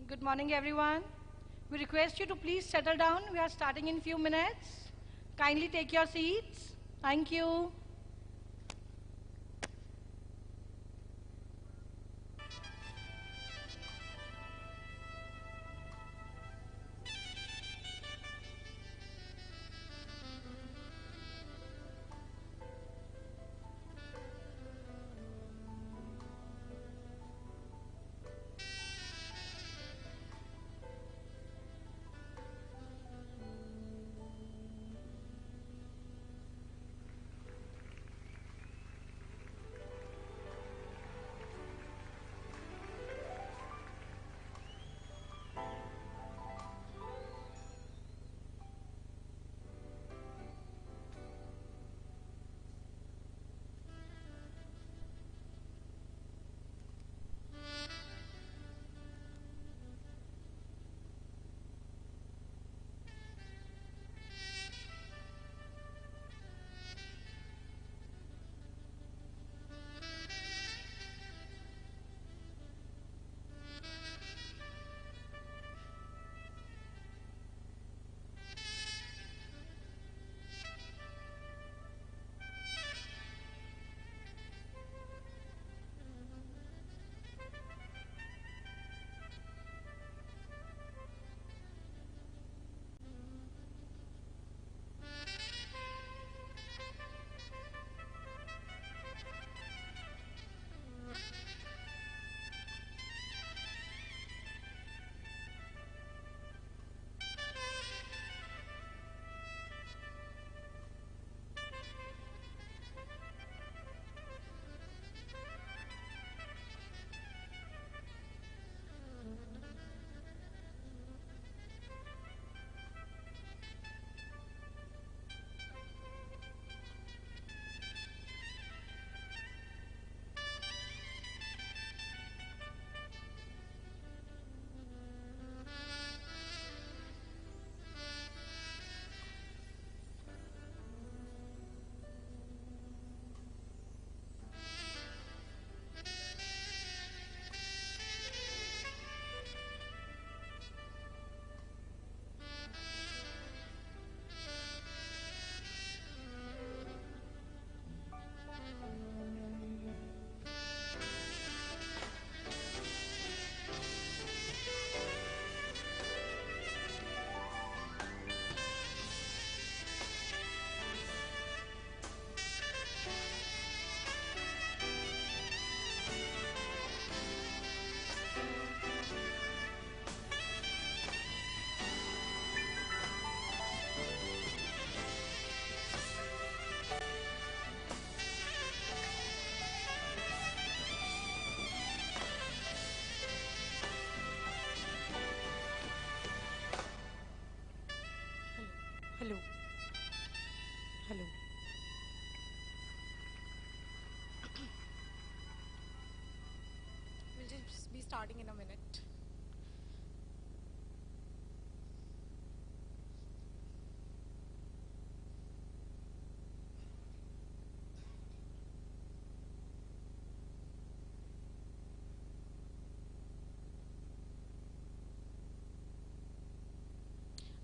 Good morning, everyone. We request you to please settle down. We are starting in few minutes. Kindly take your seats. Thank you. Hello. Hello. We'll just be starting in a minute.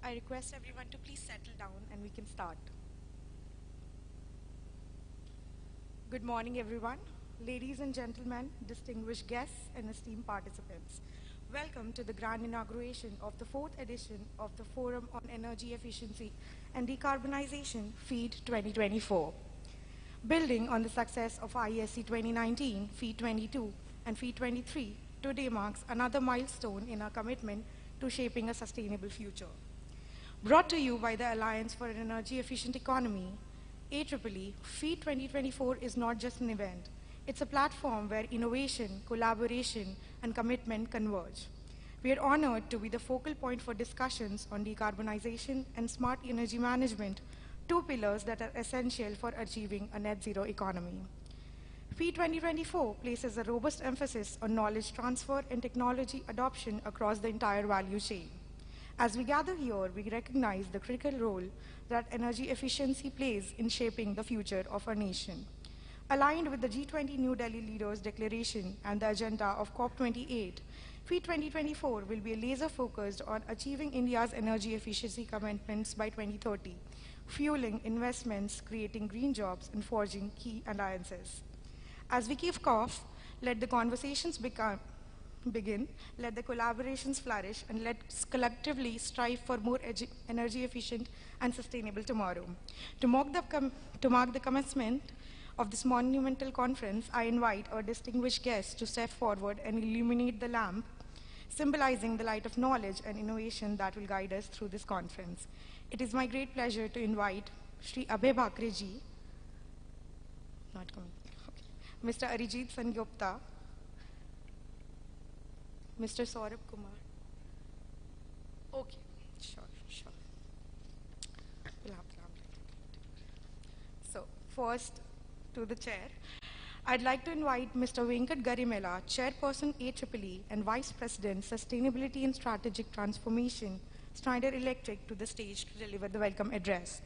I request everyone to please settle down and we can start. Good morning, everyone. Ladies and gentlemen, distinguished guests and esteemed participants. Welcome to the grand inauguration of the 4th edition of the Forum on Energy Efficiency and Decarbonization FEED 2024. Building on the success of IESC 2019, FEED 22, and FEED 23, today marks another milestone in our commitment to shaping a sustainable future. Brought to you by the Alliance for an Energy Efficient Economy, AEEE, FEED 2024 is not just an event. It's a platform where innovation, collaboration, and commitment converge. We are honored to be the focal point for discussions on decarbonization and smart energy management, two pillars that are essential for achieving a net zero economy. FEED 2024 places a robust emphasis on knowledge transfer and technology adoption across the entire value chain. As we gather here, we recognize the critical role that energy efficiency plays in shaping the future of our nation. Aligned with the G20 New Delhi Leaders Declaration and the agenda of COP28, FEED 2024 will be laser focused on achieving India's energy efficiency commitments by 2030, fueling investments, creating green jobs, and forging key alliances. As we kick off, let the conversations begin, let the collaborations flourish, and let's collectively strive for more energy efficient and sustainable tomorrow. To mark the commencement of this monumental conference, I invite our distinguished guests to step forward and illuminate the lamp, symbolizing the light of knowledge and innovation that will guide us through this conference. It is my great pleasure to invite Shri Abhay Bakre ji, not coming, okay. Mr. Arijit Sangupta, Mr. Saurabh Kumar. Okay, sure. We'll have the lamp later. So, first to the chair, I'd like to invite Mr. Venkat Garimella, Chairperson AEEE and Vice President, Sustainability and Strategic Transformation, Schneider Electric, to the stage to deliver the welcome address.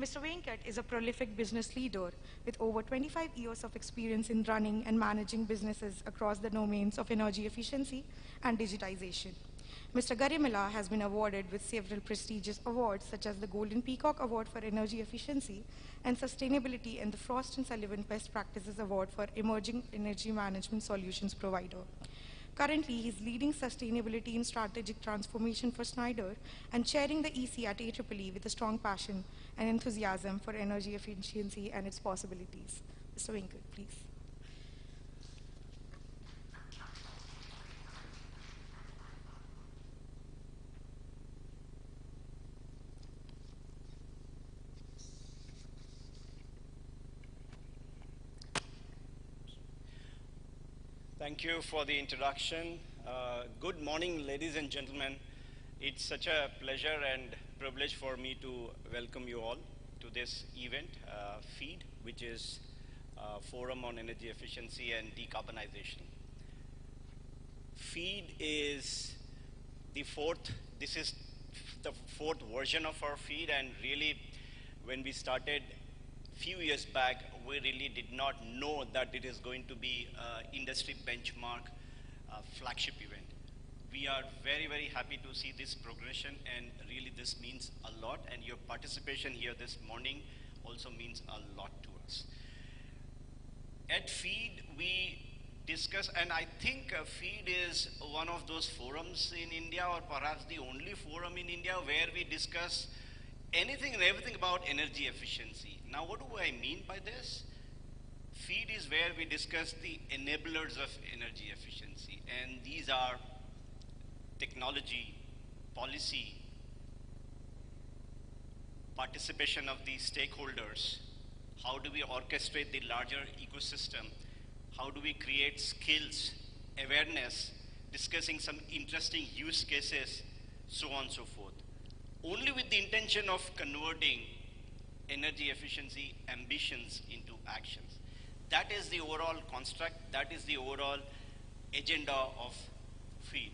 Mr. Venkat is a prolific business leader with over 25 years of experience in running and managing businesses across the domains of energy efficiency and digitization. Mr. Garimella has been awarded with several prestigious awards such as the Golden Peacock Award for Energy Efficiency and Sustainability and the Frost & Sullivan Best Practices Award for Emerging Energy Management Solutions Provider. Currently, he is leading sustainability and strategic transformation for Schneider and chairing the EC at AEEE with a strong passion and enthusiasm for energy efficiency and its possibilities. Mr. Venkat, please. Thank you for the introduction. Good morning, ladies and gentlemen. It's such a pleasure and privilege for me to welcome you all to this event, FEED, which is Forum on Energy Efficiency and Decarbonization. FEED is this is the fourth version of our FEED, and really when we started few years back, we really did not know that it is going to be an industry benchmark flagship event. We are very, very happy to see this progression, and really this means a lot, and your participation here this morning also means a lot to us. At FEED, we discuss, and I think FEED is one of those forums in India, or perhaps the only forum in India, where we discuss anything and everything about energy efficiency. Now, what do I mean by this? FEED is where we discuss the enablers of energy efficiency, and these are technology, policy, participation of the stakeholders, how do we orchestrate the larger ecosystem, how do we create skills, awareness, discussing some interesting use cases, so on and so forth. Only with the intention of converting energy efficiency ambitions into actions. That is the overall construct, that is the overall agenda of FEED.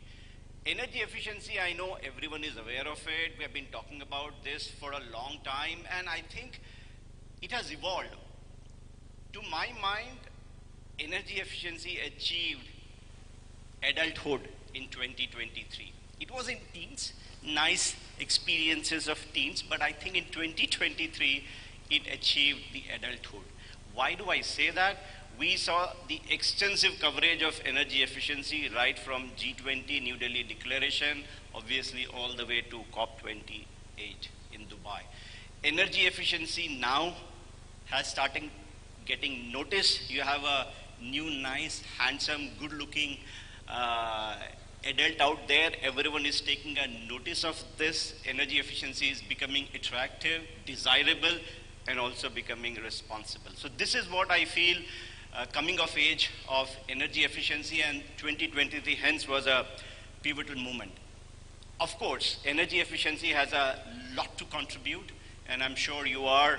Energy efficiency, I know everyone is aware of it. We have been talking about this for a long time, and I think it has evolved. To my mind, energy efficiency achieved adulthood in 2023. It was in teens, nice experiences of teens, but I think in 2023, it achieved the adulthood. Why do I say that? We saw the extensive coverage of energy efficiency right from G20 New Delhi Declaration, obviously all the way to COP28 in Dubai. Energy efficiency now has started getting noticed. You have a new, nice, handsome, good-looking adult out there. Everyone is taking a notice of this. Energy efficiency is becoming attractive, desirable, and also becoming responsible. So this is what I feel coming of age of energy efficiency, and 2023 hence was a pivotal moment. Of course, energy efficiency has a lot to contribute, and I'm sure you are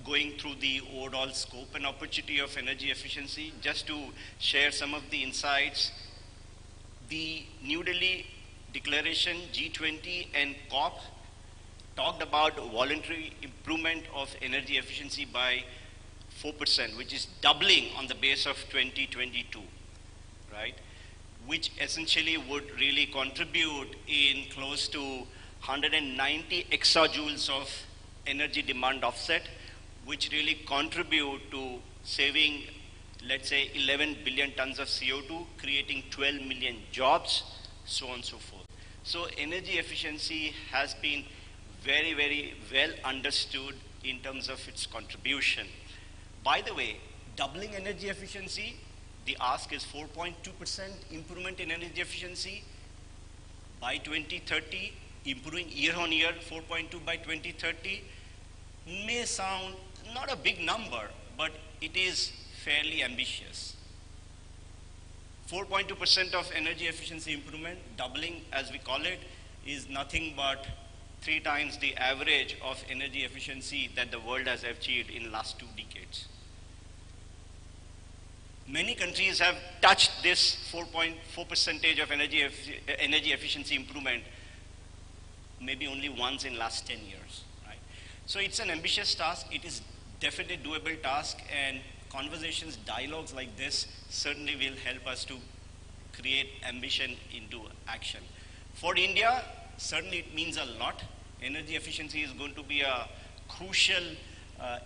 going through the overall scope and opportunity of energy efficiency. Just to share some of the insights, the New Delhi Declaration, G20 and COP talked about voluntary improvement of energy efficiency by 4%, which is doubling on the base of 2022, right? which essentially would really contribute in close to 190 exajoules of energy demand offset, which really contribute to saving, let's say, 11 billion tons of CO2, creating 12 million jobs, so on and so forth. So energy efficiency has been very, very well understood in terms of its contribution. By the way, doubling energy efficiency, the ask is 4.2% improvement in energy efficiency by 2030, improving year on year, 4.2 by 2030, may sound not a big number, but it is fairly ambitious. 4.2% of energy efficiency improvement, doubling as we call it, is nothing but 3 times the average of energy efficiency that the world has achieved in the last 2 decades. Many countries have touched this 4.4% of energy efficiency improvement maybe only once in last 10 years. Right? So it's an ambitious task. It is definitely a doable task, and conversations, dialogues like this certainly will help us to create ambition into action. For India, certainly it means a lot. Energy efficiency is going to be a crucial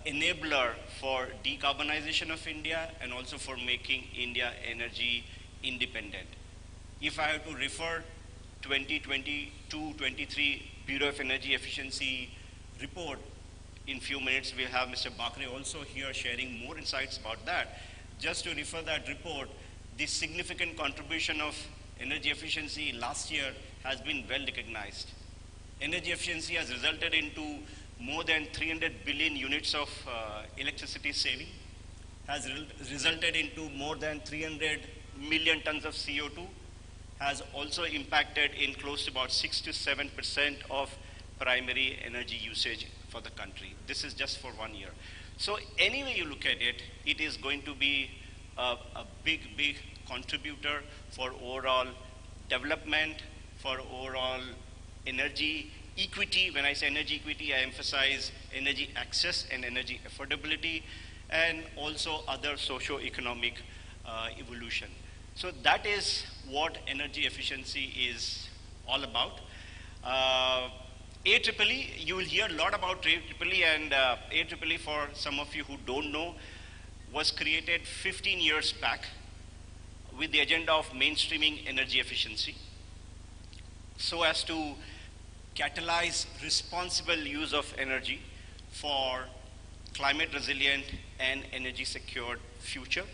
enabler for decarbonization of India and also for making India energy independent. If I have to refer 2022-23 Bureau of Energy Efficiency report, in few minutes we'll have Mr. Bakre also here sharing more insights about that. Just to refer that report, the significant contribution of energy efficiency last year has been well recognized. Energy efficiency has resulted into more than 300 billion units of electricity saving, has resulted into more than 300 million tons of CO2, has also impacted in close to about 6 to 7% of primary energy usage for the country. This is just for 1 year. So any way you look at it, it is going to be a big, big contributor for overall development, for overall energy equity. When I say energy equity, I emphasize energy access and energy affordability, and also other socio-economic evolution. So that is what energy efficiency is all about. AEEE, you will hear a lot about AEEE, and AEEE, for some of you who don't know, was created 15 years back with the agenda of mainstreaming energy efficiency so as to catalyze responsible use of energy for climate resilient and energy secured future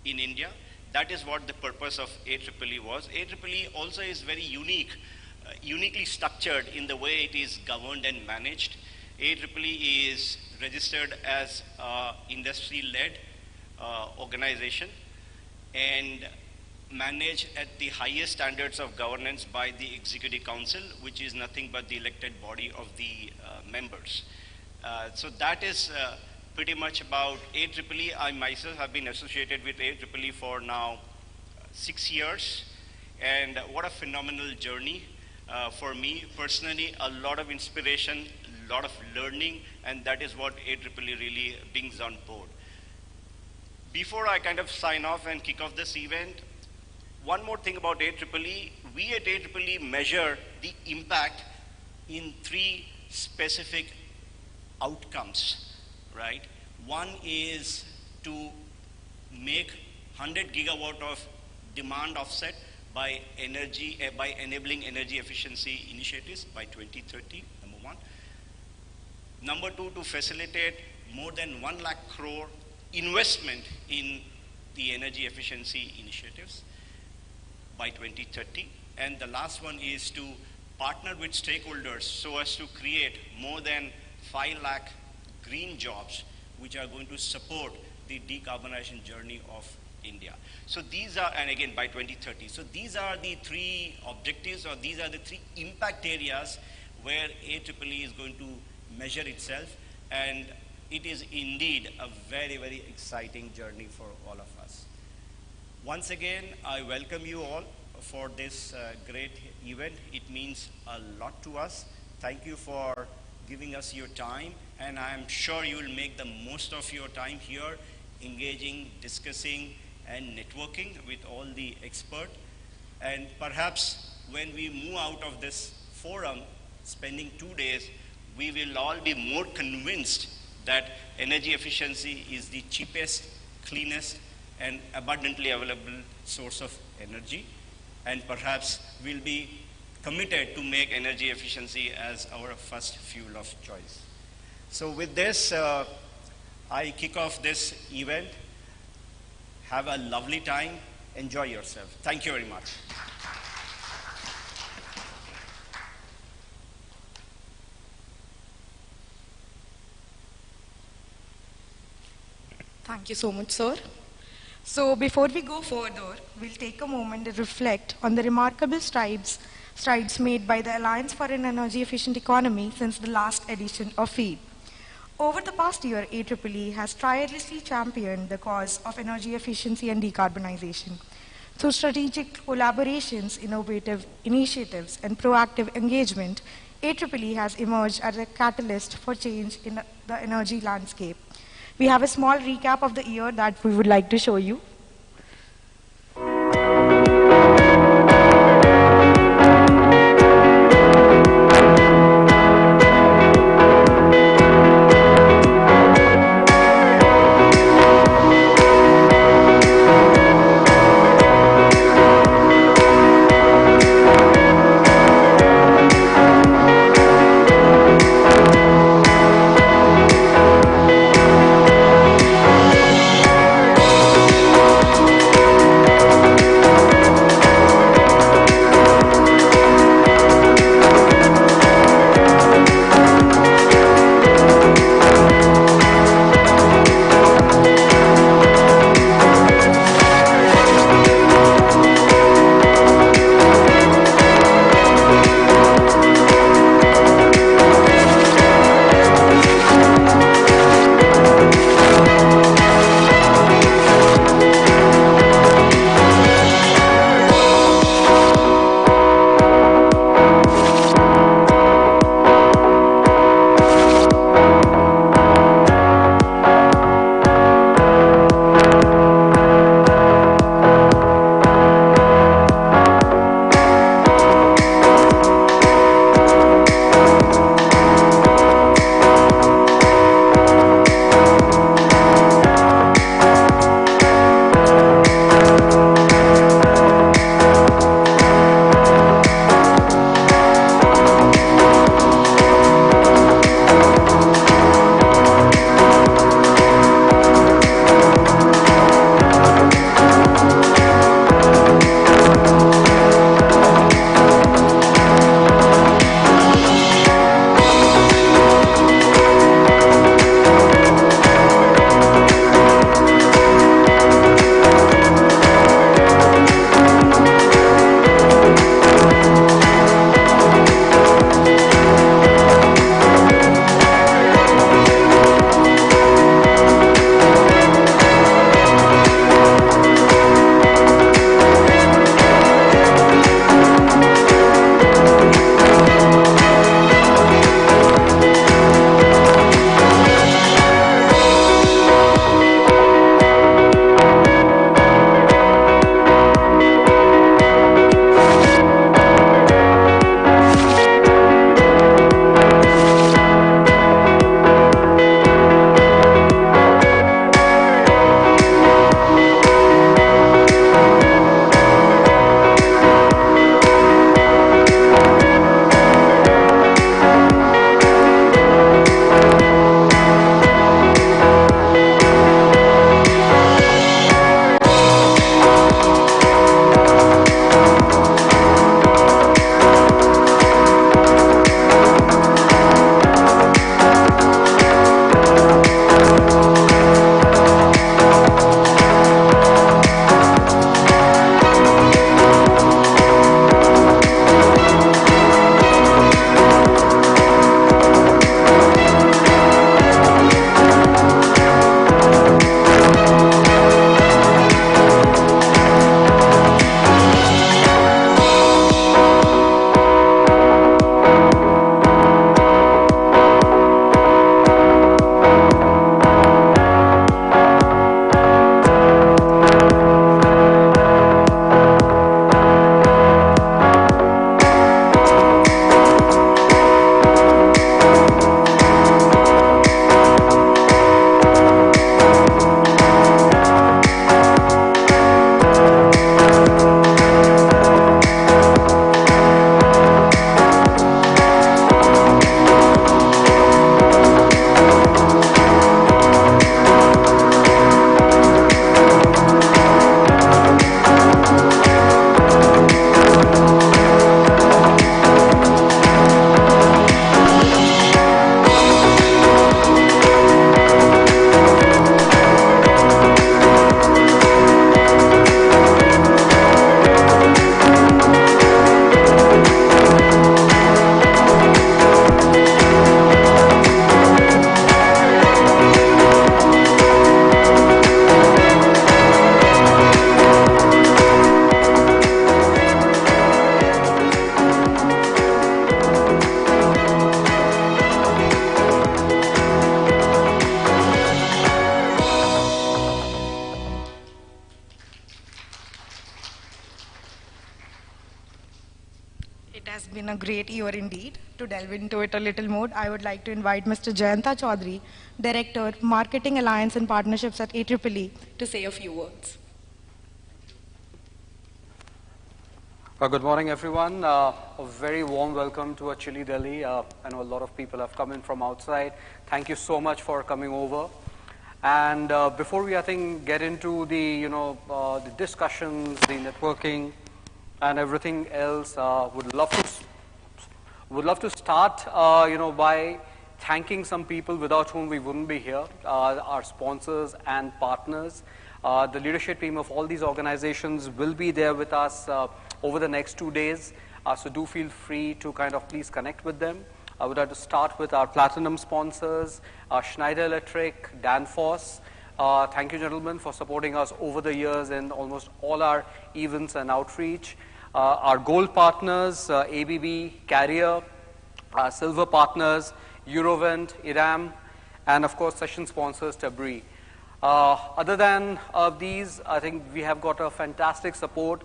in India. That is what the purpose of AEEE was. AEEE also is very uniquely structured in the way it is governed and managed. AEEE is registered as an industry-led organization and managed at the highest standards of governance by the Executive Council, which is nothing but the elected body of the members. So that is pretty much about AEEE. I myself have been associated with AEEE for now 6 years, and what a phenomenal journey for me personally. A lot of inspiration, a lot of learning, and that is what AEEE really brings on board. Before I kind of sign off and kick off this event, one more thing about AEEE. We at AEEE measure the impact in 3 specific outcomes, right? One is to make 100 gigawatt of demand offset by enabling energy efficiency initiatives by 2030, number 1. Number 2, to facilitate more than 1 lakh crore investment in the energy efficiency initiatives by 2030. And the last one is to partner with stakeholders so as to create more than 5 lakh green jobs which are going to support the decarbonization journey of India. So these are, and again by 2030. So these are the 3 objectives, or these are the 3 impact areas where AEEE is going to measure itself, and it is indeed a very, very exciting journey for all of us. Once again, I welcome you all for this great event. It means a lot to us. Thank you for giving us your time, and I am sure you will make the most of your time here, engaging, discussing, and networking with all the experts. And perhaps when we move out of this forum, spending 2 days, we will all be more convinced that energy efficiency is the cheapest, cleanest, and abundantly available source of energy. And perhaps we'll be committed to make energy efficiency as our first fuel of choice. So with this, I kick off this event. Have a lovely time. Enjoy yourself. Thank you very much. Thank you so much, sir. So before we go further, we'll take a moment to reflect on the remarkable strides made by the Alliance for an Energy Efficient Economy since the last edition of FEED. Over the past year, AEEE has tirelessly championed the cause of energy efficiency and decarbonization. Through strategic collaborations, innovative initiatives, and proactive engagement, AEEE has emerged as a catalyst for change in the energy landscape. We have a small recap of the year that we would like to show you. It has been a great year indeed. To delve into it a little more, I would like to invite Mr. Jayanta Chaudhary, Director, Marketing Alliance and Partnerships at AEEE, to say a few words. Good morning, everyone. A very warm welcome to a chilly Delhi. I know a lot of people have come in from outside. Thank you so much for coming over. And before we, I think, get into the, the discussions, the networking, and everything else, would love to start, by thanking some people without whom we wouldn't be here, our sponsors and partners. The leadership team of all these organizations will be there with us over the next 2 days. So do feel free to kind of please connect with them. I would like to start with our platinum sponsors, Schneider Electric, Danfoss. Thank you, gentlemen, for supporting us over the years in almost all our events and outreach. Our gold partners, ABB, Carrier, silver partners, Eurovent, IRAM, and of course, session sponsors, Tabri. Other than these, I think we have got a fantastic support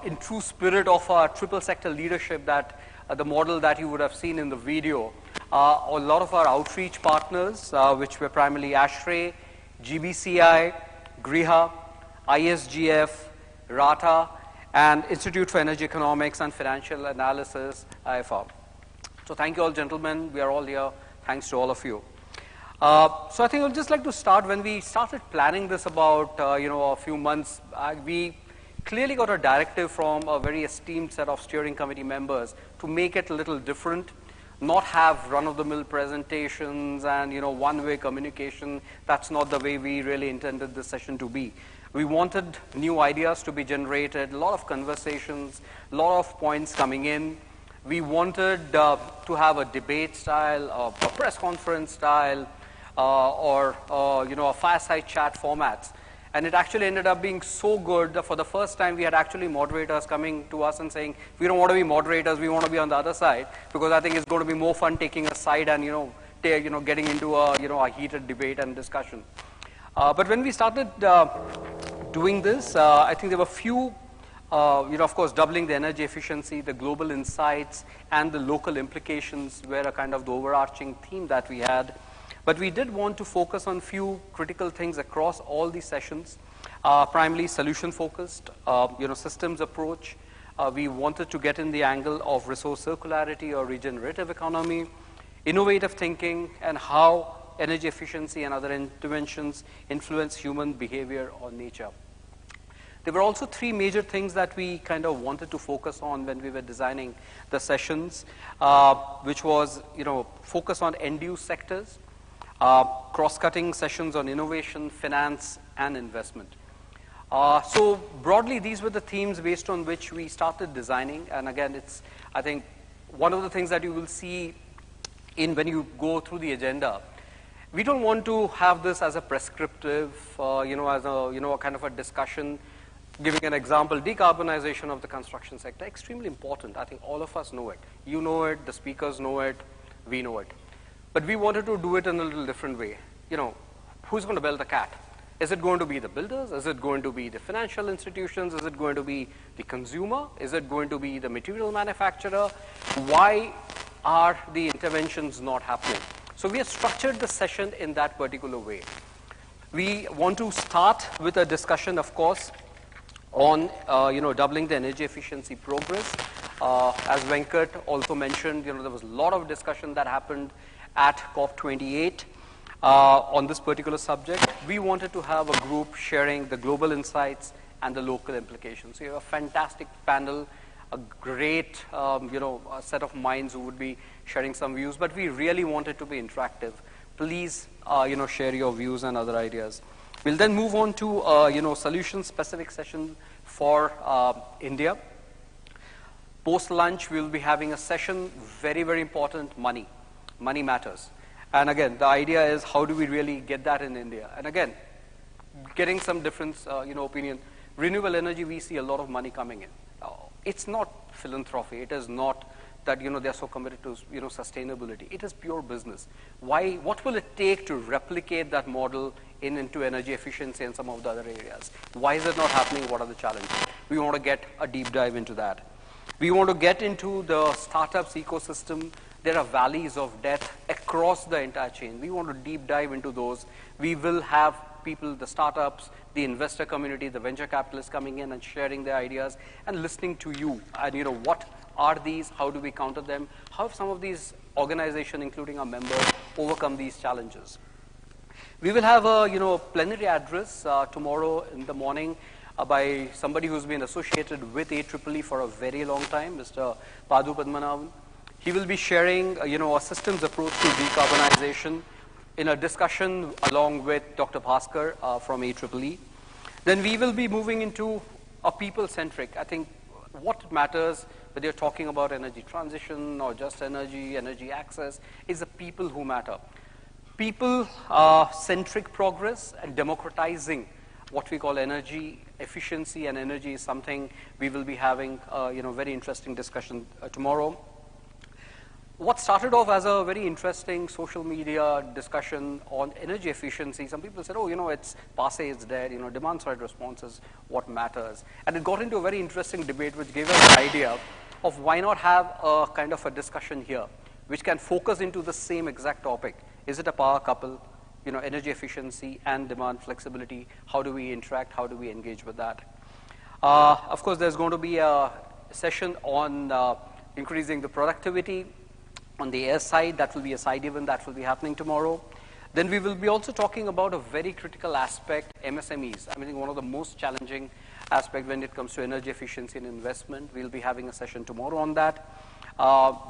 in true spirit of our triple sector leadership, that the model that you would have seen in the video. A lot of our outreach partners, which were primarily Shri, GBCI, Griha, ISGF, RATA, and Institute for Energy Economics and Financial Analysis, IFR. So thank you all, gentlemen. We are all here. Thanks to all of you. So I think I'd just like to start. When we started planning this about a few months, we clearly got a directive from a very esteemed set of steering committee members to make it a little different, not have run-of-the-mill presentations and one-way communication. That's not the way we really intended this session to be. We wanted new ideas to be generated, a lot of conversations, a lot of points coming in. We wanted to have a debate style, a press conference style, or a fireside chat format. And it actually ended up being so good that for the first time we had actually moderators coming to us and saying, we don't want to be moderators, we want to be on the other side, because I think it's going to be more fun taking a side and getting into a heated debate and discussion. But when we started doing this, I think there were few, of course, doubling the energy efficiency, the global insights, and the local implications were a kind of the overarching theme that we had. But we did want to focus on few critical things across all these sessions, primarily solution-focused, systems approach. We wanted to get in the angle of resource circularity or regenerative economy, innovative thinking, and how energy efficiency and other interventions influence human behavior or nature. There were also three major things that we kind of wanted to focus on when we were designing the sessions, which was, focus on end-use sectors, cross-cutting sessions on innovation, finance, and investment. So broadly, these were the themes based on which we started designing. And again, it's, I think, one of the things that you will see when you go through the agenda. We don't want to have this as a prescriptive, as a kind of a discussion. Giving an example, decarbonization of the construction sector, extremely important. I think all of us know it. You know it, the speakers know it, we know it. But we wanted to do it in a little different way. Who's going to build the cat? Is it going to be the builders? Is it going to be the financial institutions? Is it going to be the consumer? Is it going to be the material manufacturer? Why are the interventions not happening? So we have structured the session in that particular way. We want to start with a discussion, of course, on doubling the energy efficiency progress. As Venkat also mentioned, there was a lot of discussion that happened at COP28 on this particular subject. We wanted to have a group sharing the global insights and the local implications. So you have a fantastic panel, a great set of minds who would be sharing some views, but we really wanted to be interactive. Please share your views and other ideas. We'll then move on to solution-specific session for India. Post-lunch, we'll be having a session, very, very important, money. Money matters. And again, the idea is how do we really get that in India? And again, getting some different opinion. Renewable energy, we see a lot of money coming in. It's not philanthropy. It is not that they're so committed to sustainability. It is pure business. Why? What will it take to replicate that model into energy efficiency and some of the other areas? Why is it not happening? What are the challenges? We want to get a deep dive into that. We want to get into the startups ecosystem. There are valleys of death across the entire chain. We want to deep dive into those. We will have people, the startups, the investor community, the venture capitalists coming in and sharing their ideas and listening to you. And what are these? How do we counter them? How have some of these organizations, including our members, overcome these challenges? We will have a plenary address tomorrow in the morning by somebody who's been associated with AEEE for a very long time, Mr. Padu Padmanabhan. He will be sharing a systems approach to decarbonization in a discussion along with Dr. Bhaskar from AEEE. Then we will be moving into a people-centric. I think what matters, whether you're talking about energy transition or just energy access, is the people who matter. People-centric progress and democratizing what we call energy efficiency and energy is something we will be having very interesting discussion tomorrow. What started off as a very interesting social media discussion on energy efficiency, some people said, it's passe, it's dead, demand side response is what matters. And it got into a very interesting debate which gave us the idea of why not have a kind of a discussion here, which can focus into the same exact topic. Is it a power couple? Energy efficiency and demand flexibility. How do we interact? How do we engage with that? Of course, there's going to be a session on increasing the productivity. On the air side, that will be a side event that will be happening tomorrow. Then we will be also talking about a very critical aspect, MSMEs. I think one of the most challenging aspects when it comes to energy efficiency and investment. We'll be having a session tomorrow on that.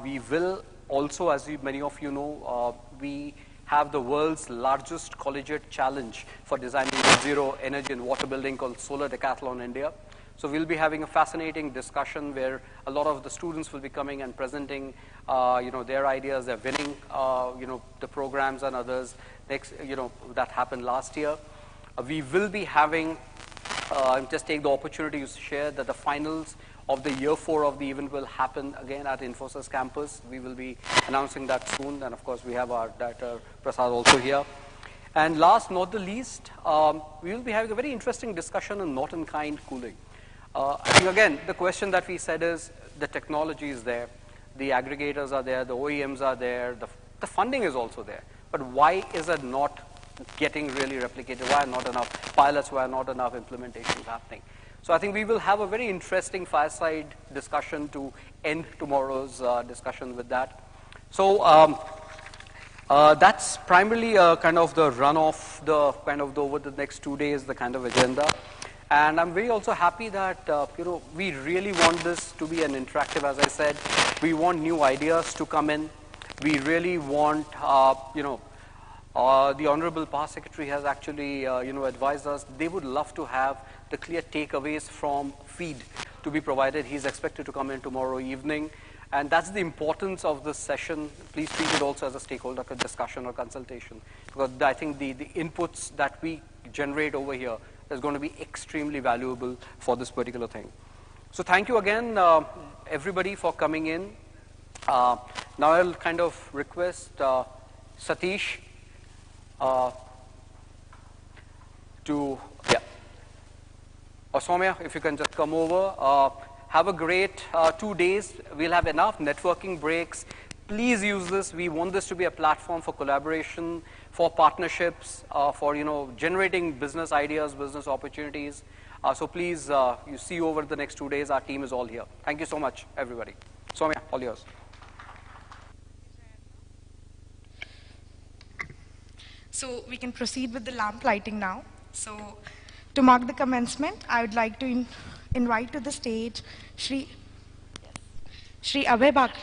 We will also, as many of you know, we have the world's largest collegiate challenge for designing net zero energy and water building called Solar Decathlon India. So we'll be having a fascinating discussion where a lot of the students will be coming and presenting, their ideas. They're winning, the programs and others. That happened last year. We will be having, just take the opportunity to share that the finals of the year 4 of the event will happen again at Infosys campus. We will be announcing that soon. And of course, we have our director, Prasad, also here. And last, not the least, we will be having a very interesting discussion on not-in-kind cooling. I think, again, the question that we said is the technology is there, the aggregators are there, the OEMs are there, the funding is also there. But why is it not getting really replicated? Why are not enough pilots? Why are not enough implementations happening? So I think we will have a very interesting fireside discussion to end tomorrow's discussion with that. So that's primarily kind of the run of over the next 2 days, the kind of agenda. And I'm very also happy that, we really want this to be an interactive, as I said. We want new ideas to come in. We really want, the Honorable Power Secretary has actually, advised us they would love to have the clear takeaways from feed to be provided. He's expected to come in tomorrow evening. And that's the importance of this session. Please treat it also as a stakeholder discussion or consultation. Because I think the inputs that we generate over here is going to be extremely valuable for this particular thing. So thank you again, everybody, for coming in. Now I'll kind of request Satish Soumya, if you can just come over. Have a great 2 days. We'll have enough networking breaks. Please use this. We want this to be a platform for collaboration, for partnerships, for generating business ideas, business opportunities. So please, you see over the next 2 days, our team is all here. Thank you so much, everybody. Soumya, all yours. So we can proceed with the lamp lighting now. So to mark the commencement, I would like to invite to the stage Shri Abhay Bakre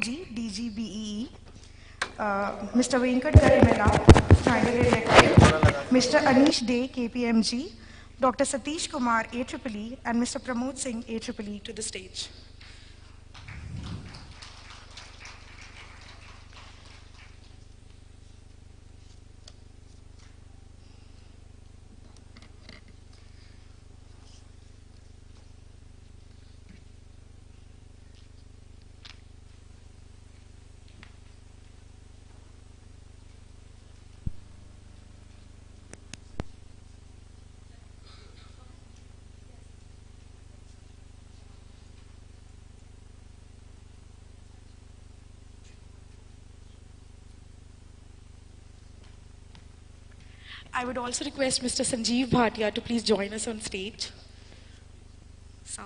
ji, DG BEE, Mr. Venkat Garimella, Final Electric, Mr. Anish Day, KPMG, Dr. Satish Kumar, AEEE, and Mr. Pramod Singh, AEEE, to the stage. I would also request Mr. Sanjeev Bhatia to please join us on stage. Sir.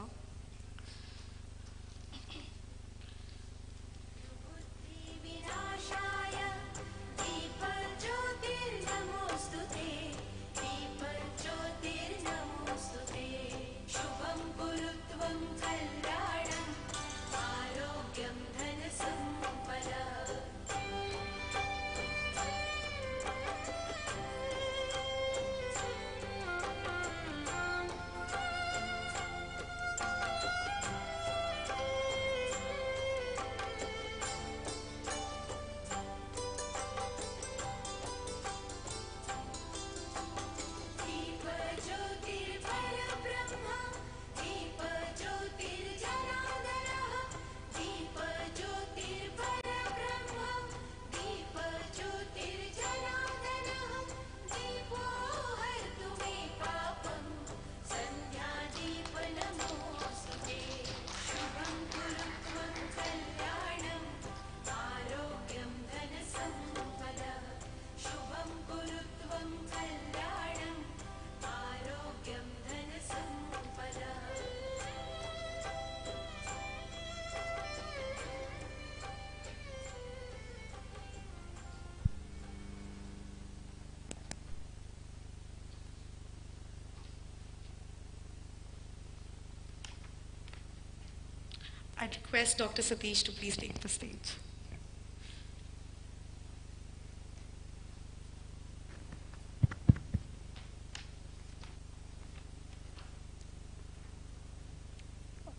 I'd request Dr. Satish to please take the stage.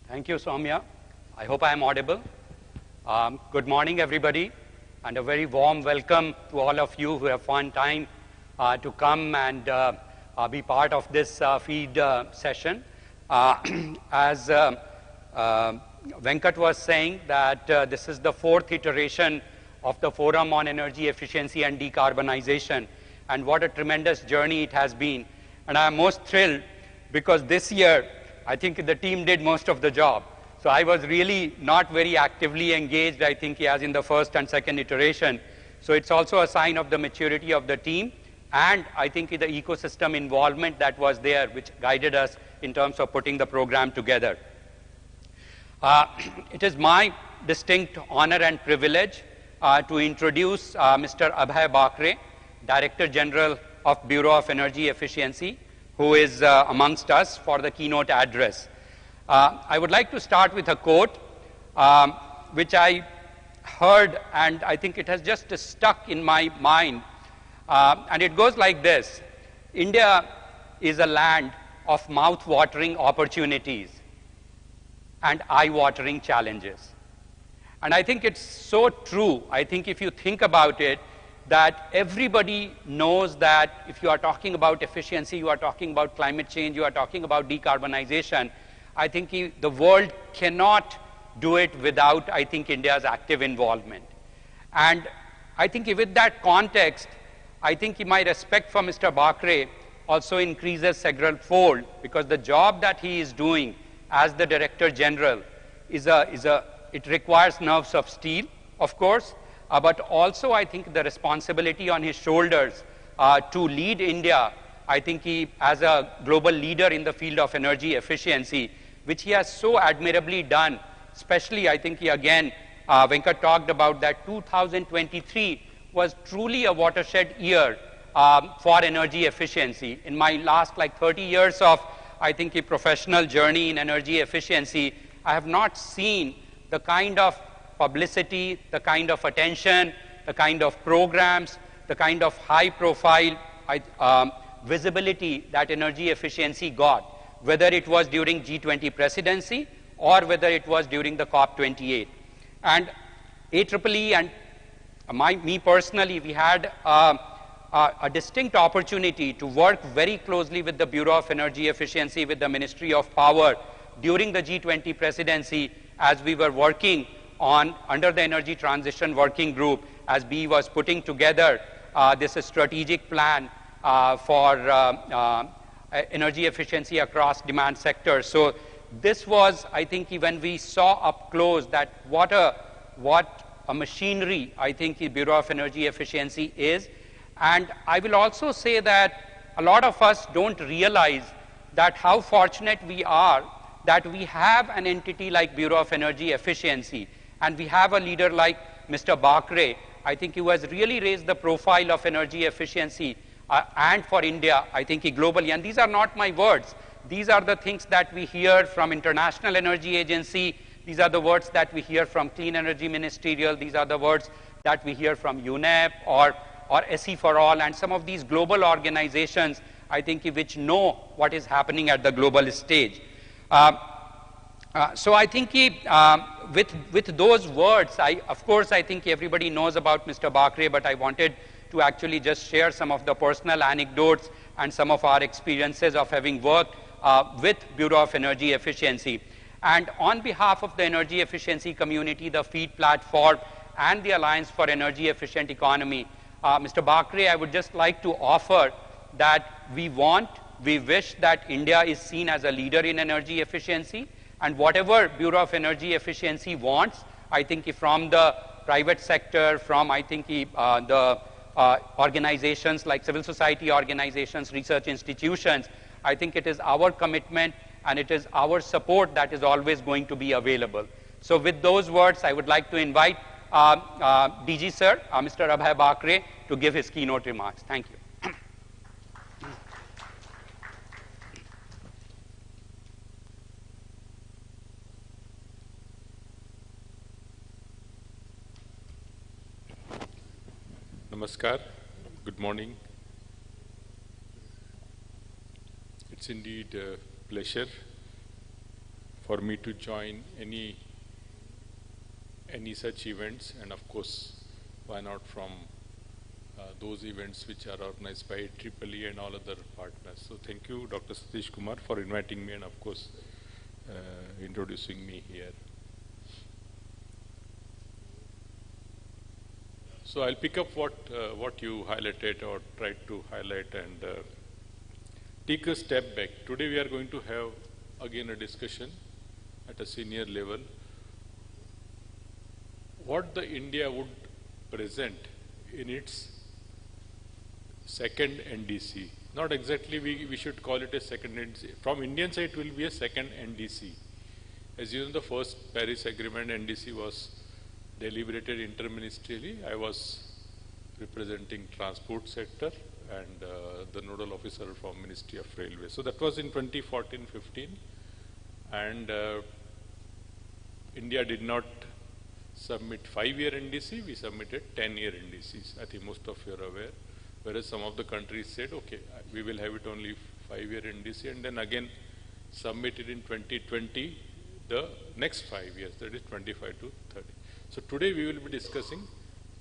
Thank you, Soumya. I hope I am audible. Good morning, everybody, and a very warm welcome to all of you who have found time to come and be part of this feed session. As Venkat was saying, that this is the 4th iteration of the Forum on Energy Efficiency and Decarbonization, and what a tremendous journey it has been. And I am most thrilled because this year, I think the team did most of the job. So I was really not very actively engaged, I think, as in the 1st and 2nd iteration. So it's also a sign of the maturity of the team, and I think the ecosystem involvement that was there, which guided us in terms of putting the program together. It is my distinct honor and privilege to introduce Mr. Abhay Bakre, Director General of Bureau of Energy Efficiency, who is amongst us for the keynote address. I would like to start with a quote which I heard, and I think it has just stuck in my mind. And it goes like this: India is a land of mouth-watering opportunities and eye-watering challenges. And I think it's so true. I think if you think about it, that everybody knows that if you are talking about efficiency, you are talking about climate change, you are talking about decarbonization, I think the world cannot do it without, I think, India's active involvement. And I think with that context, I think my respect for Mr. Bakre also increases several-fold, because the job that he is doing as the Director General it requires nerves of steel, of course, but also I think the responsibility on his shoulders to lead India, I think as a global leader in the field of energy efficiency, which he has so admirably done, especially I think Venkat talked about that 2023 was truly a watershed year for energy efficiency. In my last 30 years of, I think, a professional journey in energy efficiency, I have not seen the kind of publicity, the kind of attention, the kind of programs, the kind of high-profile visibility that energy efficiency got, whether it was during G20 presidency or whether it was during the COP28. And AEEE and me personally, we had a distinct opportunity to work very closely with the Bureau of Energy Efficiency, with the Ministry of Power during the G20 presidency, as we were working on under the Energy Transition Working Group, as BE was putting together this strategic plan for energy efficiency across demand sectors. So this was, I think, when we saw up close that what a machinery, I think, the Bureau of Energy Efficiency is. And I will also say that a lot of us don't realize that how fortunate we are that we have an entity like Bureau of Energy Efficiency, and we have a leader like Mr. Bakre, I think, who has really raised the profile of energy efficiency and for India, I think, globally. And these are not my words. These are the things that we hear from International Energy Agency. These are the words that we hear from Clean Energy Ministerial. These are the words that we hear from UNEP or SE for All, and some of these global organizations, I think, which know what is happening at the global stage. So I think with those words, of course, I think everybody knows about Mr. Bakre, but I wanted to actually just share some of the personal anecdotes and some of our experiences of having worked with Bureau of Energy Efficiency. And on behalf of the energy efficiency community, the FEED platform, and the Alliance for Energy Efficient Economy, Mr. Bakre, I would just like to offer that we wish that India is seen as a leader in energy efficiency, and whatever Bureau of Energy Efficiency wants, I think from the private sector, from I think the organizations like civil society organizations, research institutions, I think it is our commitment and it is our support that is always going to be available. So with those words, I would like to invite DG Sir, Mr. Abhay Bakre, to give his keynote remarks. Thank you. Namaskar, good morning. It's indeed a pleasure for me to join any such events, and of course, why not from those events which are organized by EEE and all other partners. So thank you, Dr. Satish Kumar, for inviting me and of course introducing me here. So I'll pick up what you highlighted or tried to highlight and take a step back. Today we are going to have again a discussion at a senior level what the India would present in its second NDC. Not exactly we should call it a second NDC. From Indian side it will be a second NDC. As you know, the first Paris Agreement NDC was deliberated interministerially. I was representing transport sector and the nodal officer from Ministry of Railways. So that was in 2014-15, and India did not submit 5-year NDC, we submitted 10-year NDCs. I think most of you are aware. Whereas some of the countries said, okay, we will have it only 5-year NDC, and then again submitted in 2020 the next 5 years, that is 25 to 30. So today we will be discussing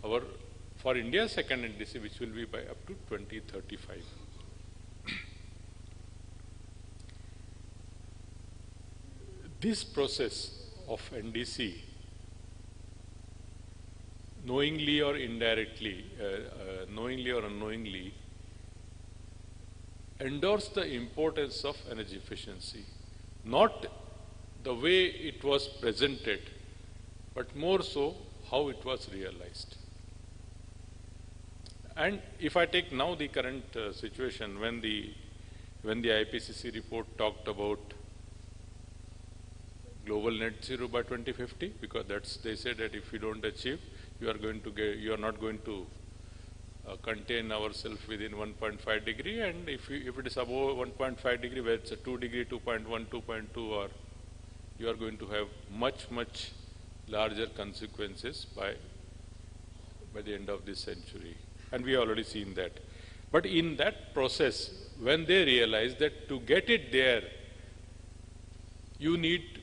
for India's second NDC, which will be by up to 2035. This process of NDC, knowingly or indirectly, knowingly or unknowingly, endorse the importance of energy efficiency. Not the way it was presented, but more so how it was realized. And if I take now the current situation, when the IPCC report talked about global net zero by 2050, because they said that if we don't achieve, you are not going to contain ourselves within 1.5 degree, and if it is above 1.5 degree, where it's a 2 degree, 2.1, 2.2, or you are going to have much larger consequences by the end of this century. And we have already seen that. But in that process, when they realize that to get it there, you need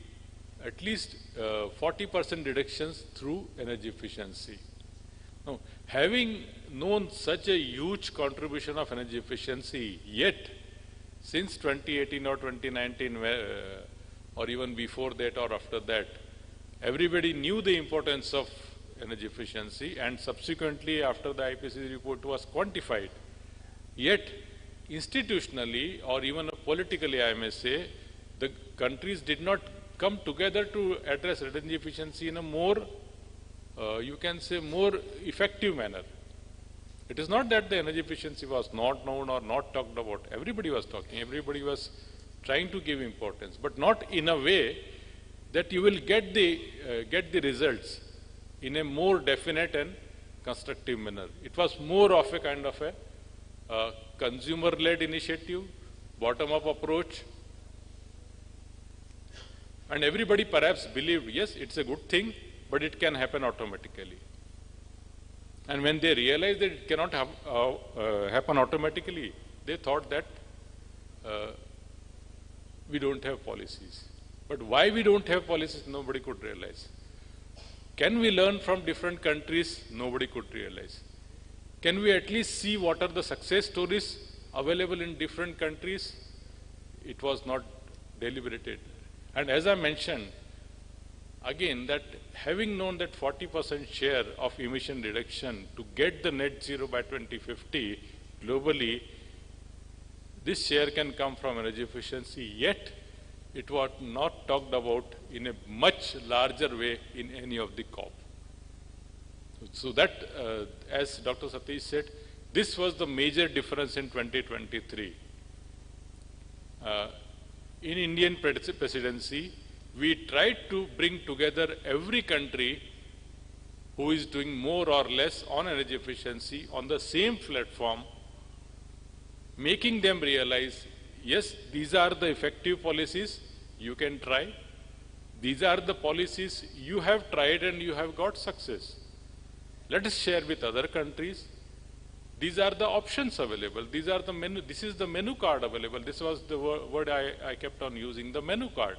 at least 40% reductions through energy efficiency. Now, having known such a huge contribution of energy efficiency, yet since 2018 or 2019, or even before that or after that, everybody knew the importance of energy efficiency, and subsequently after the IPCC report was quantified. Yet institutionally or even politically, I may say, the countries did not come together to address energy efficiency in a more, you can say, more effective manner. It is not that the energy efficiency was not known or not talked about. Everybody was talking. Everybody was trying to give importance, but not in a way that you will get the results in a more definite and constructive manner. It was more of a kind of a consumer-led initiative, bottom-up approach, and everybody perhaps believed, yes, it's a good thing, but it can happen automatically. And when they realized that it cannot happen automatically, they thought that we don't have policies. But why we don't have policies, nobody could realize. Can we learn from different countries? Nobody could realize. Can we at least see what are the success stories available in different countries? It was not deliberated. And as I mentioned, again, that having known that 40% share of emission reduction to get the net zero by 2050 globally, this share can come from energy efficiency, yet it was not talked about in a much larger way in any of the COP. So that, as Dr. Satish said, this was the major difference in 2023. In Indian presidency, we tried to bring together every country who is doing more or less on energy efficiency on the same platform, making them realize, yes, these are the effective policies, you can try. These are the policies you have tried and you have got success. Let us share with other countries. These are the options available. These are the menu. This is the menu card available. This was the word I kept on using, the menu card.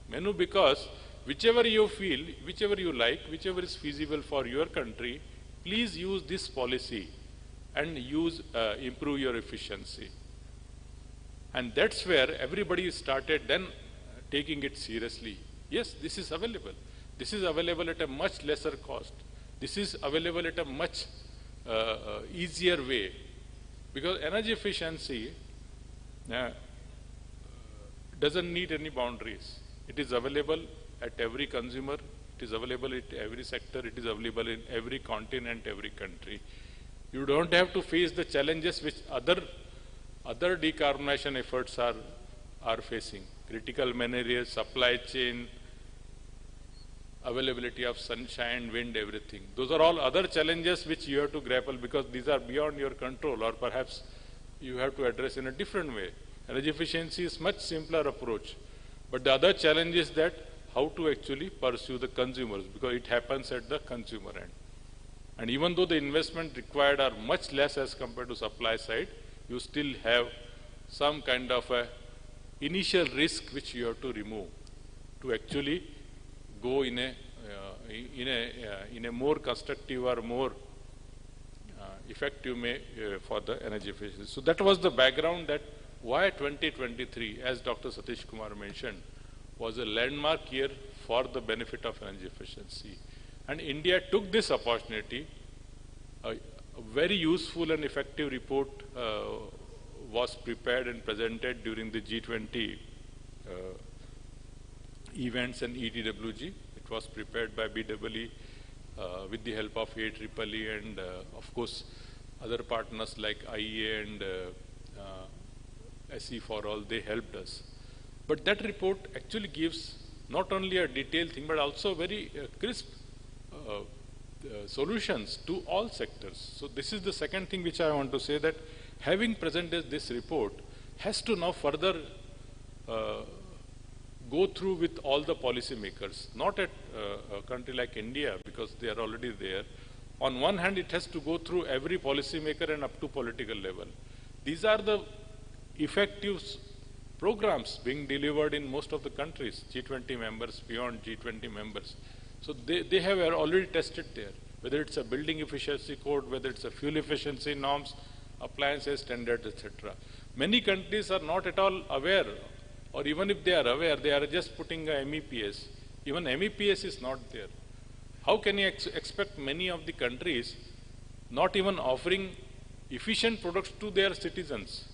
Menu because whichever you feel, whichever you like, whichever is feasible for your country, please use this policy and improve your efficiency. And that's where everybody started then taking it seriously. Yes, this is available. This is available at a much lesser cost. This is available at a much easier way. Because energy efficiency doesn't need any boundaries. It is available at every consumer. It is available at every sector. It is available in every continent, every country. You don't have to face the challenges which other decarbonization efforts are facing. Critical minerals, supply chain, availability of sunshine, wind, everything. Those are all other challenges which you have to grapple because these are beyond your control, or perhaps you have to address in a different way. Energy efficiency is much simpler approach. But the other challenge is that how to actually pursue the consumers, because it happens at the consumer end. And even though the investment required are much less as compared to supply side, you still have some kind of a initial risk which you have to remove to actually go in a more constructive or more effective way for the energy efficiency. So that was the background that why 2023, as Dr. Satish Kumar mentioned, was a landmark year for the benefit of energy efficiency. And India took this opportunity. A very useful and effective report was prepared and presented during the G20 events and ETWG. It was prepared by BEE with the help of AEEE and of course other partners like IEA and SE for all, they helped us. But that report actually gives not only a detailed thing but also very crisp solutions to all sectors. So this is the second thing which I want to say, that having presented this report has to now further go through with all the policymakers, not at a country like India because they are already there. On one hand, it has to go through every policymaker and up to political level. These are the effective programs being delivered in most of the countries, G20 members, beyond G20 members. So they have already tested there, whether it's a building efficiency code, whether it's a fuel efficiency norms, appliances standards, etc. Many countries are not at all aware, or even if they are aware, they are just putting a MEPS. Even MEPS is not there. How can you expect many of the countries not even offering efficient products to their citizens?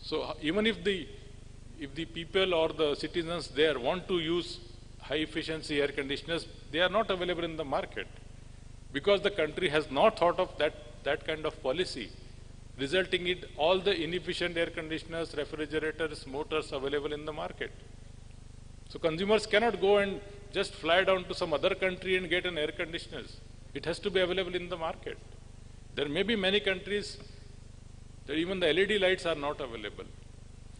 So even if the people or the citizens there want to use high efficiency air conditioners, they are not available in the market because the country has not thought of that kind of policy, resulting in all the inefficient air conditioners, refrigerators, motors available in the market. So consumers cannot go and just fly down to some other country and get an air conditioner. It has to be available in the market. There may be many countries that even the LED lights are not available.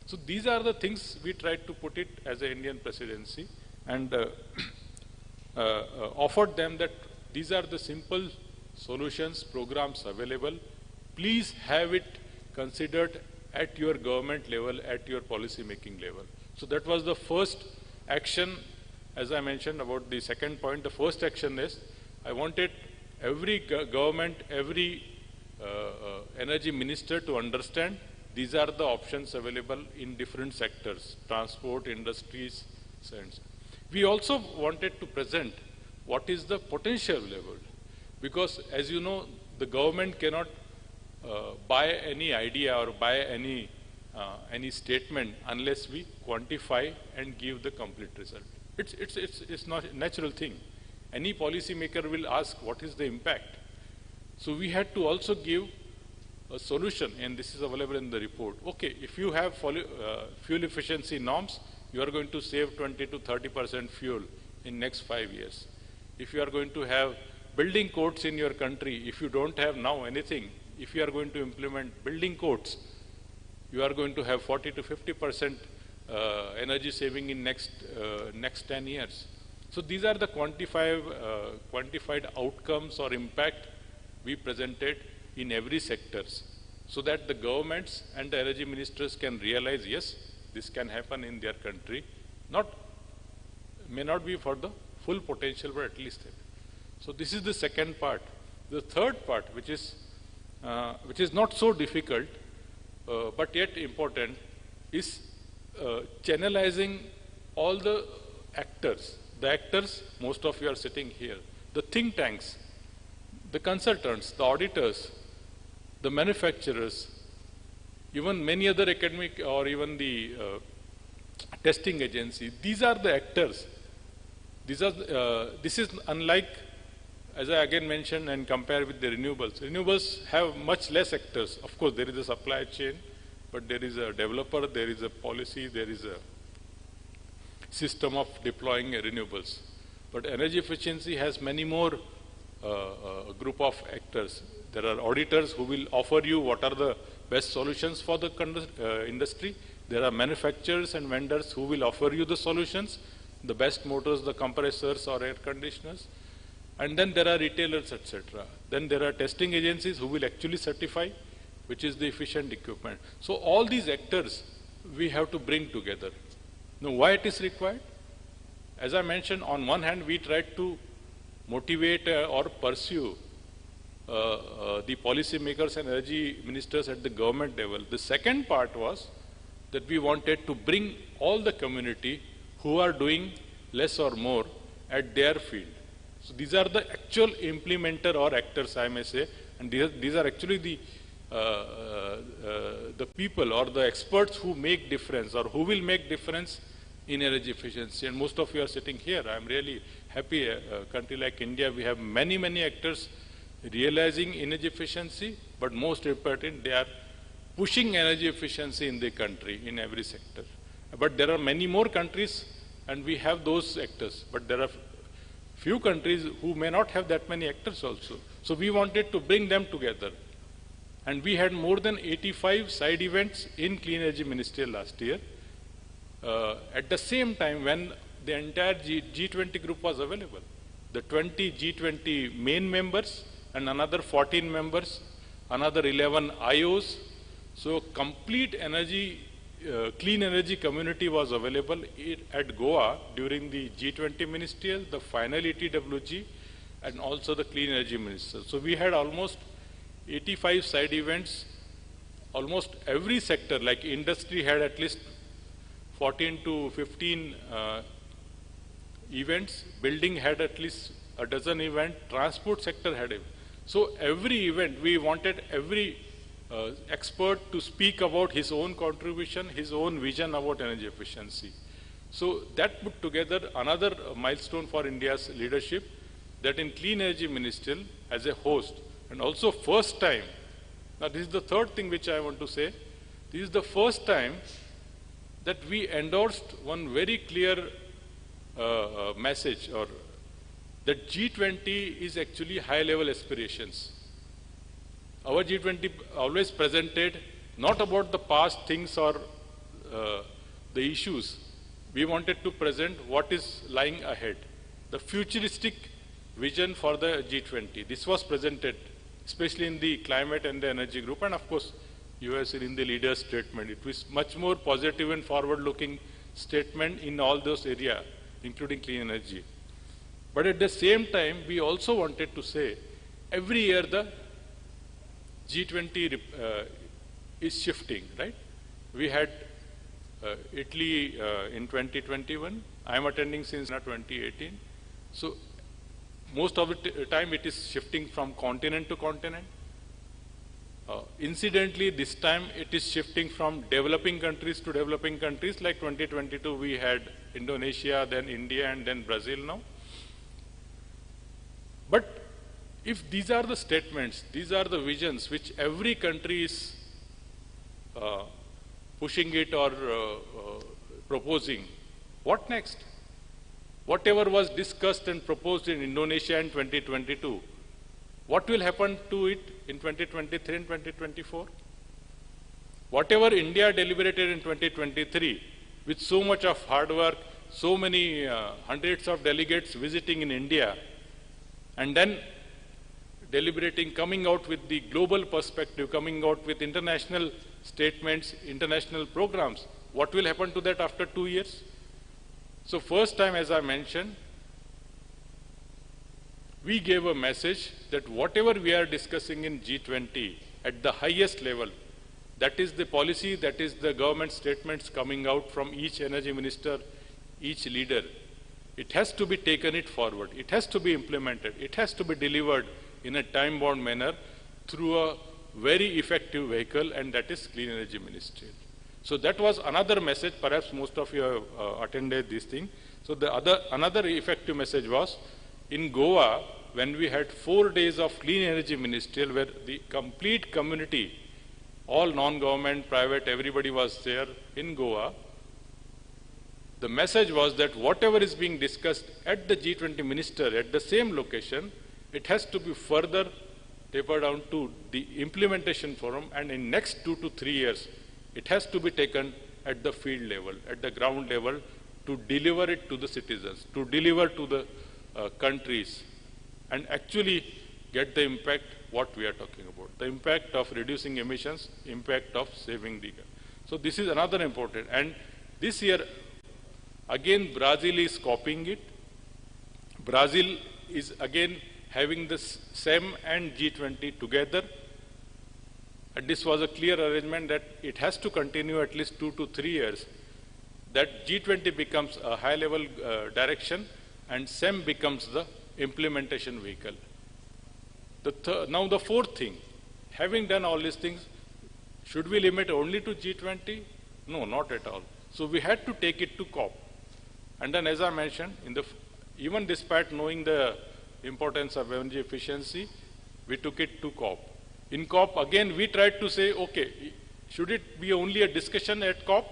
So these are the things we tried to put it as an Indian presidency and offered them that these are the simple solutions, programs available. Please have it considered at your government level, at your policy making level. So that was the first action. As I mentioned about the second point, the first action is I wanted every government, every energy minister to understand these are the options available in different sectors, transport, industries, so on. We also wanted to present what is the potential level, because as you know, the government cannot buy any idea or buy any statement unless we quantify and give the complete result. It's not a natural thing. Any policy maker will ask what is the impact. So we had to also give a solution, and this is available in the report. Okay, if you have fuel efficiency norms, you are going to save 20 to 30% fuel in next 5 years. If you are going to have building codes in your country, if you don't have now anything, if you are going to implement building codes, you are going to have 40 to 50% energy saving in next 10 years. So these are the quantified outcomes or impact we presented in every sectors, so that the governments and the energy ministers can realize, yes, this can happen in their country. May not be for the full potential, but at least. So this is the second part. The third part, which is not so difficult, but yet important, is channelizing all the actors. The actors, most of you are sitting here, the think tanks, the consultants, the auditors, the manufacturers, even many other academic or even the testing agency. These are the actors. This is unlike, as I again mentioned and compare with the renewables. Renewables have much less actors. Of course, there is a supply chain, but there is a developer, there is a policy, there is a system of deploying renewables. But energy efficiency has many more group of actors. There are auditors who will offer you what are the best solutions for the industry. There are manufacturers and vendors who will offer you the solutions, the best motors, the compressors or air conditioners. And then there are retailers, etc. Then there are testing agencies who will actually certify which is the efficient equipment. So all these actors we have to bring together. Now why it is required? As I mentioned, on one hand we tried to motivate or pursue the policy makers and energy ministers at the government level. The second part was that we wanted to bring all the community who are doing less or more at their field. So these are the actual implementer or actors, I may say, and these are actually the people or the experts who make difference or who will make difference in energy efficiency. And most of you are sitting here. I am really happy. A country like India, we have many, many actors realizing energy efficiency, but most important, they are pushing energy efficiency in the country, in every sector. But there are many more countries, and we have those actors. But there are few countries who may not have that many actors also. So we wanted to bring them together. And we had more than 85 side events in Clean Energy Ministry last year. At the same time, when the entire G20 group was available, the 20 G20 main members and another 14 members, another 11 IOs. So complete energy, clean energy community was available at Goa during the G20 ministerial, the final ETWG, and also the clean energy minister. So we had almost 85 side events. Almost every sector, like industry had at least 14 to 15 events, building had at least a dozen events, transport sector had it. So every event, we wanted every expert to speak about his own contribution, his own vision about energy efficiency. So that put together another milestone for India's leadership, that in Clean Energy Ministerial, as a host, and also first time. Now this is the third thing which I want to say. This is the first time that we endorsed one very clear message, or that G20 is actually high-level aspirations. Our G20 always presented not about the past things or the issues. We wanted to present what is lying ahead, the futuristic vision for the G20. This was presented, especially in the climate and the energy group, and of course, you have seen in the leader's statement. It was much more positive and forward-looking statement in all those areas, including clean energy. But at the same time, we also wanted to say, every year the G20 is shifting, right? We had Italy in 2021. I am attending since 2018. So most of the time it is shifting from continent to continent. Incidentally, this time it is shifting from developing countries to developing countries. Like 2022, we had Indonesia, then India, and then Brazil now. But if these are the statements, these are the visions which every country is pushing it or proposing, what next? Whatever was discussed and proposed in Indonesia in 2022, what will happen to it in 2023 and 2024? Whatever India deliberated in 2023, with so much of hard work, so many hundreds of delegates visiting in India, and then deliberating, coming out with the global perspective, coming out with international statements, international programs, what will happen to that after 2 years? So first time, as I mentioned, we gave a message that whatever we are discussing in G20 at the highest level, that is the policy, that is the government statements coming out from each energy minister, each leader, it has to be taken it forward. It has to be implemented. It has to be delivered in a time-bound manner through a very effective vehicle, and that is Clean Energy Ministry. So that was another message. Perhaps most of you have attended this thing. So another effective message was in Goa, when we had 4 days of Clean Energy Ministerial, where the complete community, all non-government, private, everybody was there in Goa. The message was that whatever is being discussed at the G20 minister at the same location, it has to be further tapered down to the implementation forum, and in next 2 to 3 years, it has to be taken at the field level, at the ground level, to deliver it to the citizens, to deliver to the countries, and actually get the impact what we are talking about, the impact of reducing emissions, impact of saving the. So this is another important. And this year, again, Brazil is copying it. Brazil is again having the SEM and G20 together. And this was a clear arrangement that it has to continue at least 2 to 3 years. That G20 becomes a high-level direction, and SEM becomes the implementation vehicle. Now the fourth thing, having done all these things, should we limit only to G20? No, not at all. So we had to take it to COP. And then, as I mentioned, even despite knowing the importance of energy efficiency, we took it to COP. In COP, again, we tried to say, okay, should it be only a discussion at COP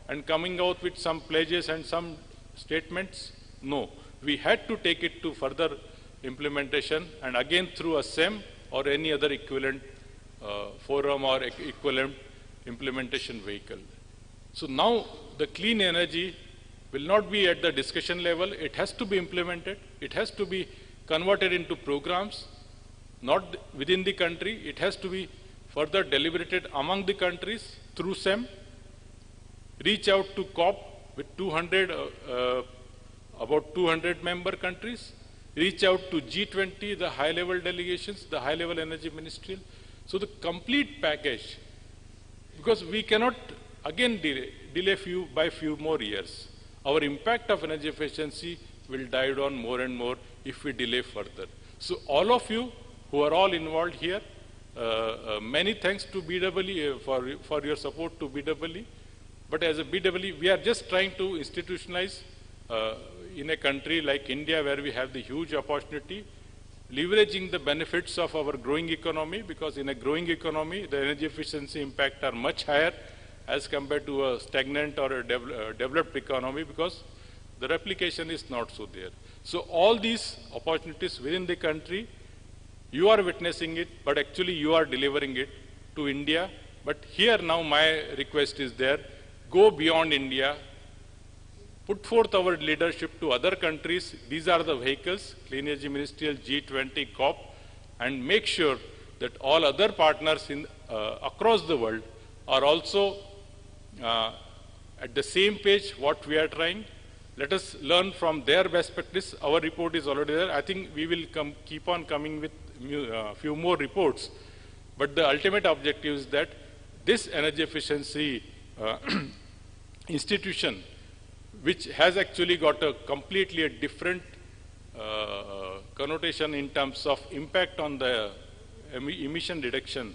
and coming out with some pledges and some statements? No. We had to take it to further implementation, and again through a SEM or any other equivalent forum or equivalent implementation vehicle. So now the clean energy will not be at the discussion level. It has to be implemented. It has to be converted into programs, not within the country. It has to be further deliberated among the countries through SEM. Reach out to COP with about 200 member countries. Reach out to G20, the high-level delegations, the high-level energy ministerial. So the complete package, because we cannot again delay by few more years. Our impact of energy efficiency will die down more and more if we delay further. So all of you who are all involved here, many thanks to BEE for your support to BEE. But as a BEE, we are just trying to institutionalize in a country like India, where we have the huge opportunity leveraging the benefits of our growing economy, because in a growing economy, the energy efficiency impact are much higher as compared to a stagnant or a developed economy, because the replication is not so there. So all these opportunities within the country, you are witnessing it, but actually you are delivering it to India. But here now my request is there, go beyond India, put forth our leadership to other countries. These are the vehicles, Clean Energy Ministerial, G20, COP, and make sure that all other partners across the world are also at the same page what we are trying. Let us learn from their best practice. Our report is already there. I think we will keep on coming with few more reports. But the ultimate objective is that this energy efficiency institution, which has actually got a completely different connotation in terms of impact on the emission reduction,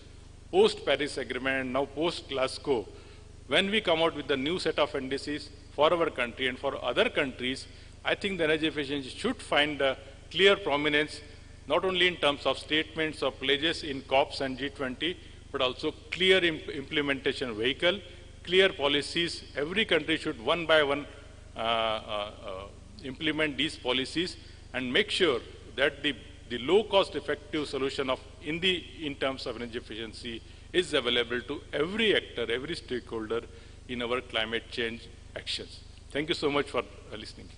post-Paris Agreement, now post-Glasgow, when we come out with the new set of indices for our country and for other countries, I think the energy efficiency should find a clear prominence, not only in terms of statements or pledges in COPs and G20, but also clear implementation vehicle, clear policies. Every country should one by one implement these policies and make sure that the low cost effective solution in terms of energy efficiency is available to every actor, every stakeholder in our climate change actions. Thank you so much for listening.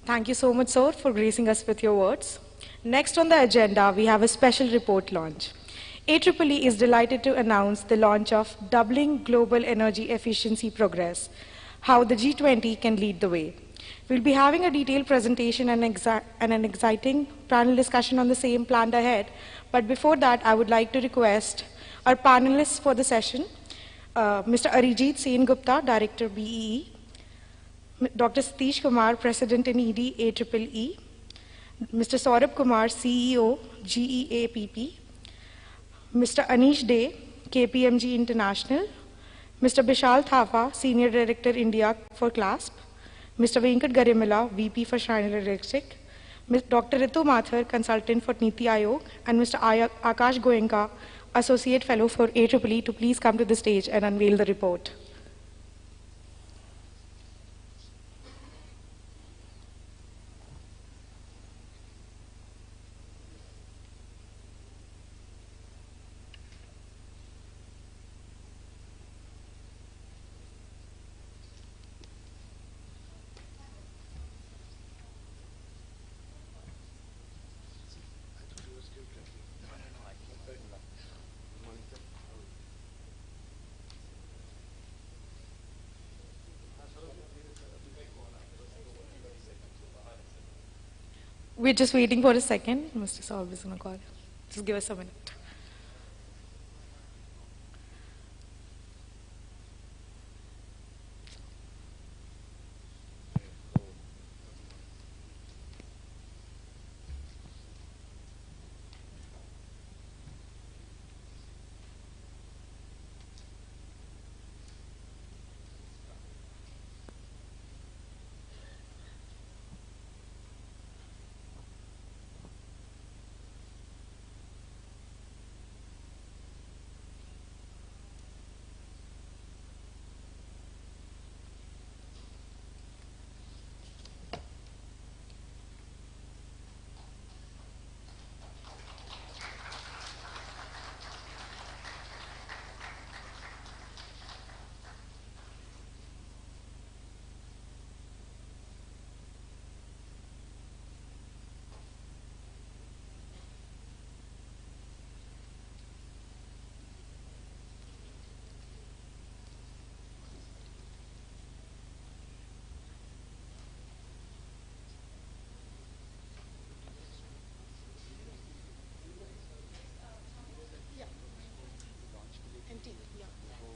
Thank you so much, sir, for gracing us with your words. Next on the agenda, we have a special report launch. AEEE is delighted to announce the launch of Doubling Global Energy Efficiency Progress, how the G20 can lead the way. We'll be having a detailed presentation and an exciting panel discussion on the same planned ahead. But before that, I would like to request our panelists for the session, Mr. Arijit Sen Gupta, Director BEE, Dr. Satish Kumar, President in ED AEEE, Mr. Saurabh Kumar, CEO, GEAPP, Mr. Anish Dey, KPMG International, Mr. Bishal Thapa, Senior Director India for CLASP, Mr. Venkat Garimala, VP for Schneider Electric, Dr. Ritu Mathur, Consultant for Niti Aayog, and Mr. Akash Goenka, Associate Fellow for AEEE, to please come to the stage and unveil the report. We're just waiting for a second. Mr. Saurabh is going to call. Just give us a minute.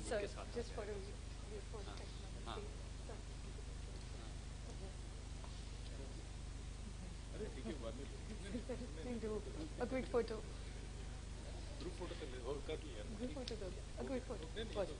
So, just for a quick photo. Group photo. A quick photo.